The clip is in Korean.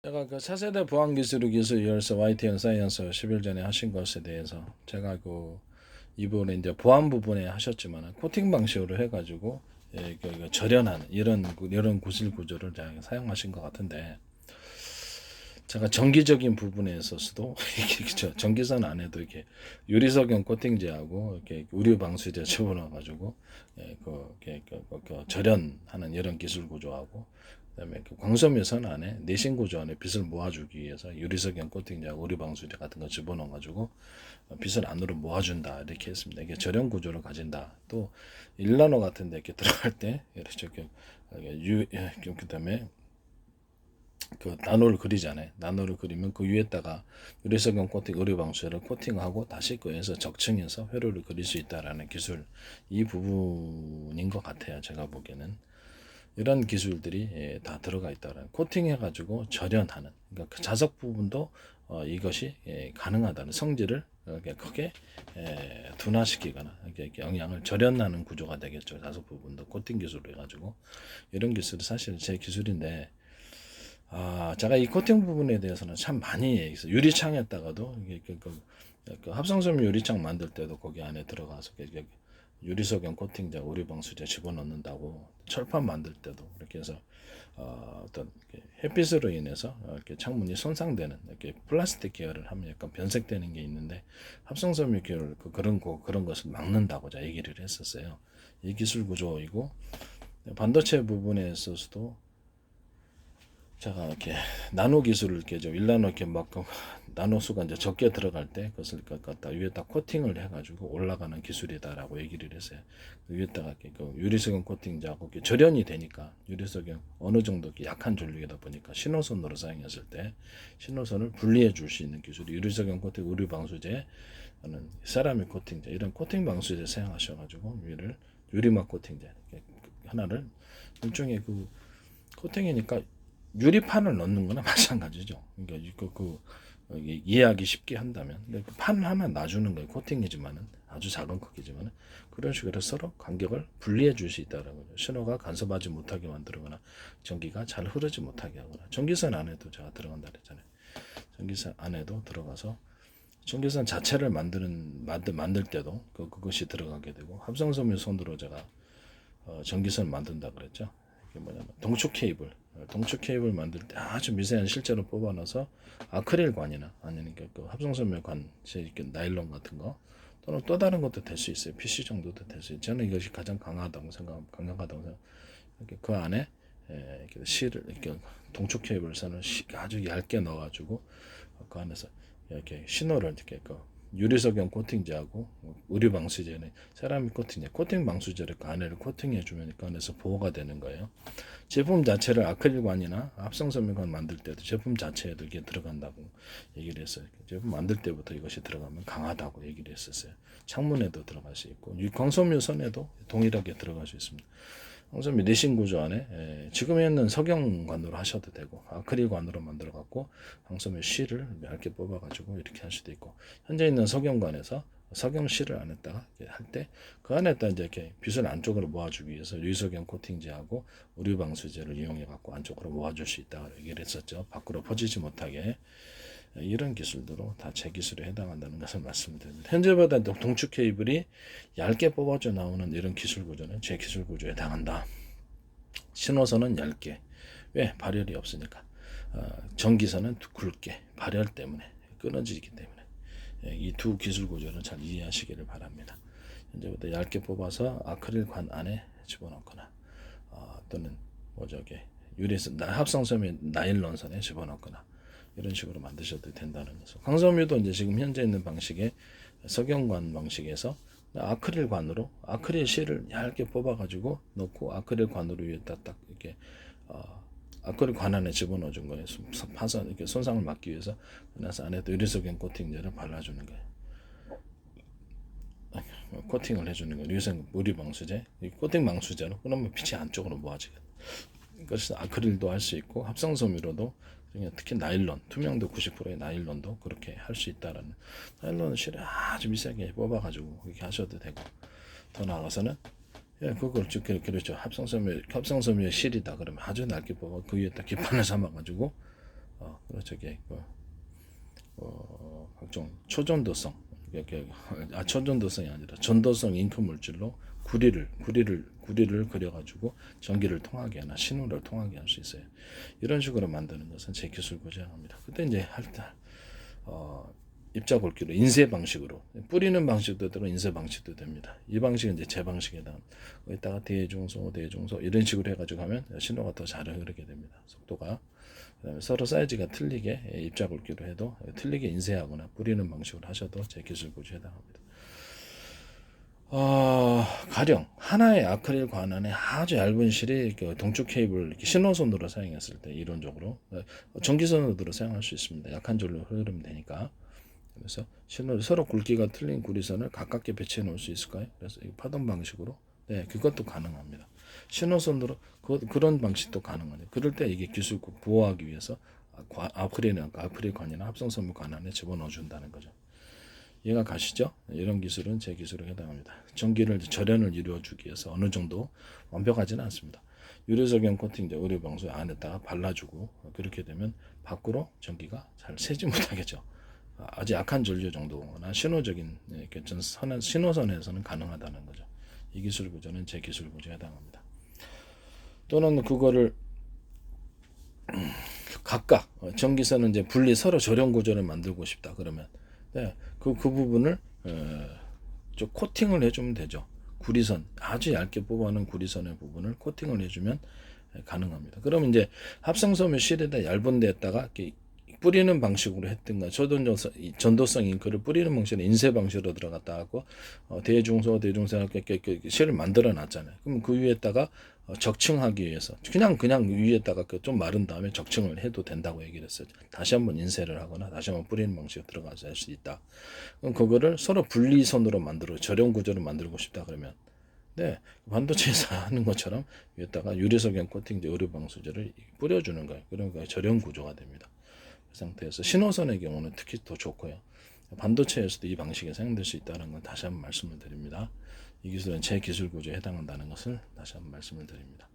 제가 그 차세대 보안 기술 기술 열서 YTN 사이언스 10일 전에 하신 것에 대해서 제가 그 이번에 이제 보안 부분에 하셨지만 코팅 방식으로 해가지고 절연한 이런 구실 구조를 사용하신 것 같은데, 제가 정기적인 부분에 있어서도 이렇게 전기선 안에도 이렇게 유리석용 코팅제하고 이렇게 우류 방수제 집어넣어 가지고 절연하는 이런 기술 구조하고, 그다음에 그 광섬유선 안에 내신 구조 안에 빛을 모아주기 위해서 유리석용 코팅제하고 우류 방수제 같은 거 집어넣어 가지고 빛을 안으로 모아준다 이렇게 했습니다. 이게 절연 구조를 가진다. 또 일나노 같은 데 이렇게 들어갈 때 이렇게 그다음에 그 나노를 그리잖아요. 나노를 그리면 그 위에다가 유리석용 코팅 의료 방수를 코팅하고 다시 그에서 적층해서 회로를 그릴 수 있다라는 기술, 이 부분인 것 같아요. 제가 보기에는 이런 기술들이 다 들어가 있다라는, 코팅해가지고 절연하는, 그러니까 그 자석 부분도 이것이 가능하다는 성질을 크게 둔화시키거나 이렇게 영향을 절연하는 구조가 되겠죠. 자석 부분도 코팅 기술로 해가지고 이런 기술이 사실 제 기술인데, 제가 이 코팅 부분에 대해서는 참 많이 얘기했어요. 유리창에다가도 이게 그 합성섬유 유리창 만들 때도 거기 안에 들어가서 유리석용 코팅제, 오리방수제 집어넣는다고, 철판 만들 때도 그렇게 해서 어떤 햇빛으로 인해서 이렇게 창문이 손상되는 이렇게 플라스틱 계열을 하면 약간 변색되는 게 있는데, 합성섬유 계열 그런 것을 막는다고 제가 얘기를 했었어요. 이 기술 구조이고, 반도체 부분에 있어서도 제가 이렇게 나노 기술을 이렇게 좀 1나노 이렇게 막 나노 수가 이제 적게 들어갈 때 그것을 갖다 위에다 코팅을 해가지고 올라가는 기술이다라고 얘기를 했어요. 그 위에다가 이렇게 그 유리석용 코팅자하고 절연이 되니까, 유리석용 어느 정도 약한 전류이다 보니까 신호선으로 사용했을 때 신호선을 분리해 줄 수 있는 기술이 유리석용 코팅 의류 방수제 하는 세라믹 코팅제, 이런 코팅 방수제 사용하셔가지고 위를 유리막 코팅제 하나를 일종의 그 코팅이니까 유리판을 넣는 거나 마찬가지죠. 그러니까 이해하기 쉽게 한다면, 그 판 하나 놔주는 거예요. 코팅이지만은 아주 작은 크기지만은 그런 식으로 서로 간격을 분리해 줄 수 있다는 거죠. 신호가 간섭하지 못하게 만들거나 전기가 잘 흐르지 못하게 하거나, 전기선 안에도 제가 들어간다 그랬잖아요. 전기선 안에도 들어가서 전기선 자체를 만들 때도 그것이 들어가게 되고, 합성섬유 선으로 제가 전기선 만든다 그랬죠. 이게 뭐냐면 동축 케이블 만들 때 아주 미세한 실제로 뽑아놔서 아크릴관이나 아니면 그 합성섬유관, 이렇게 나일론 같은 거, 또는 또 다른 것도 될 수 있어요. PC 정도도 될 수 있어요. 저는 이것이 가장 강력하다고 생각. 이렇게 그 안에 이렇게 실을 이렇게 동축 케이블 선을 아주 얇게 넣어가지고 그 안에서 이렇게 신호를 이렇게 유리석용 코팅제하고 의류 방수제는 세라믹 코팅제, 코팅 방수제를 그 안에를 코팅해 주면 그 안에서 보호가 되는 거예요. 제품 자체를 아크릴관이나 합성섬유관 만들 때도 제품 자체에도 이게 들어간다고 얘기를 했어요. 제품 만들 때부터 이것이 들어가면 강하다고 얘기를 했었어요. 창문에도 들어갈 수 있고 광섬유 선에도 동일하게 들어갈 수 있습니다. 황섬유 내신 구조 안에 지금 있는 석영관으로 하셔도 되고, 아크릴관으로 만들어 갖고 황섬유 실을 얇게 뽑아 가지고 이렇게 할 수도 있고, 현재 있는 석영관에서 석영 실을 안에다가 할 때 그 안에다 이제 이렇게 빛을 안쪽으로 모아주기 위해서 유리석영 코팅제하고 우류 방수제를 이용해 갖고 안쪽으로 모아줄 수 있다 얘기를 했었죠. 밖으로 퍼지지 못하게. 이런 기술들로 다 제 기술에 해당한다는 것을 말씀드립니다. 현재보다 동축 케이블이 얇게 뽑아져 나오는 이런 기술 구조는 제 기술 구조에 해당한다. 신호선은 얇게, 왜? 발열이 없으니까. 전기선은 굵게, 발열 때문에, 끊어지기 때문에. 이 두 기술 구조는 잘 이해하시기를 바랍니다. 현재부터 얇게 뽑아서 아크릴 관 안에 집어넣거나, 또는 유리선 합성섬유 나일론선에 집어넣거나, 이런 식으로 만드셔도 된다는 거죠. 광섬유도 이제 지금 현재 있는 방식의 석영관 방식에서 아크릴관으로 아크릴 실을 얇게 뽑아가지고 넣고 아크릴관으로 위에다 딱 이렇게 아크릴관 안에 집어넣어 준 거예요. 파손 이렇게 손상을 막기 위해서. 그래서 안에도 유리석영 코팅제를 발라주는 거예요. 코팅을 해주는 거예요. 유리석 우리 방수제, 코팅 방수제로. 그러면 빛이 안쪽으로 모아지거든요. 그래서 아크릴도 할 수 있고 합성섬유로도, 특히 나일론, 투명도 90%의 나일론도 그렇게 할 수 있다라는. 나일론 실을 아주 미세하게 뽑아가지고 그렇게 하셔도 되고, 더 나아가서는 그걸 그렇죠. 합성섬유의 실이다 그러면 아주 얇게 뽑아 그 위에다 기판을 삼아가지고 저게 각종 초전도성, 초전도성이 아니라 전도성 잉크 물질로 구리를 그려가지고 전기를 통하게 하나 신호를 통하게 할 수 있어요. 이런 식으로 만드는 것은 제 기술 고지합니다. 그때 이제 입자 굵기로 인쇄 방식으로 뿌리는 방식도 되고 인쇄 방식도 됩니다. 이 방식은 이제 제 방식에다 여기다가 대중소 이런 식으로 해가지고 하면 신호가 더 잘 흐르게 됩니다. 속도가. 그다음에 서로 사이즈가 틀리게 입자 굵기로 해도 틀리게 인쇄하거나 뿌리는 방식으로 하셔도 제 기술 고지에 해당합니다. 가령 하나의 아크릴 관안에 아주 얇은 실이 동축 케이블 신호선으로 사용했을 때 이론적으로 전기선으로 사용할 수 있습니다. 약한 전류 흐르면 되니까. 그래서 서로 굵기가 틀린 구리선을 가깝게 배치해 놓을 수 있을까요? 그래서 파동 방식으로 네, 그것도 가능합니다. 신호선으로 그런 방식도 가능하네요. 그럴 때 이게 기술 보호하기 위해서 아크릴관이나 합성섬유 관안에 집어넣어 준다는 거죠. 이해가 가시죠? 이런 기술은 제 기술에 해당합니다. 전기를 절연을 이루어주기 위해서 어느 정도 완벽하지는 않습니다. 유리석연 코팅 의료방수 안에다가 발라주고 그렇게 되면 밖으로 전기가 잘 새지 못하겠죠. 아주 약한 전류 정도나 신호적인 신호선에서는 가능하다는 거죠. 이 기술 구조는 제 기술 구조에 해당합니다. 또는 그거를 각각 전기선은 이제 분리 서로 절연 구조를 만들고 싶다 그러면 네, 그 부분을 좀 코팅을 해주면 되죠. 구리선 아주 얇게 뽑아놓은 구리선의 부분을 코팅을 해주면 가능합니다. 그러면 이제 합성섬유 실에다 얇은 데다가 이렇게 뿌리는 방식으로 했든가 전도성 잉크를 뿌리는 방식으로 인쇄 방식으로 들어갔다 하고 대중소 실을 만들어 놨잖아요. 그럼 그 위에다가 적층하기 위해서 그냥 위에다가 좀 마른 다음에 적층을 해도 된다고 얘기를 했어요. 다시 한번 인쇄를 하거나 다시 한번 뿌리는 방식으로 들어가서 할 수 있다. 그럼 그거를 서로 분리선으로 절연 구조를 만들고 싶다 그러면 네, 반도체에서 하는 것처럼 위에다가 유리석연 코팅 의료 방수제를 뿌려주는 거예요. 그러니까 절연 구조가 됩니다. 그 상태에서 신호선의 경우는 특히 더 좋고요. 반도체에서도 이 방식이 사용될 수 있다는 건 다시 한번 말씀을 드립니다. 이 기술은 제 기술 구조에 해당한다는 것을 다시 한번 말씀을 드립니다.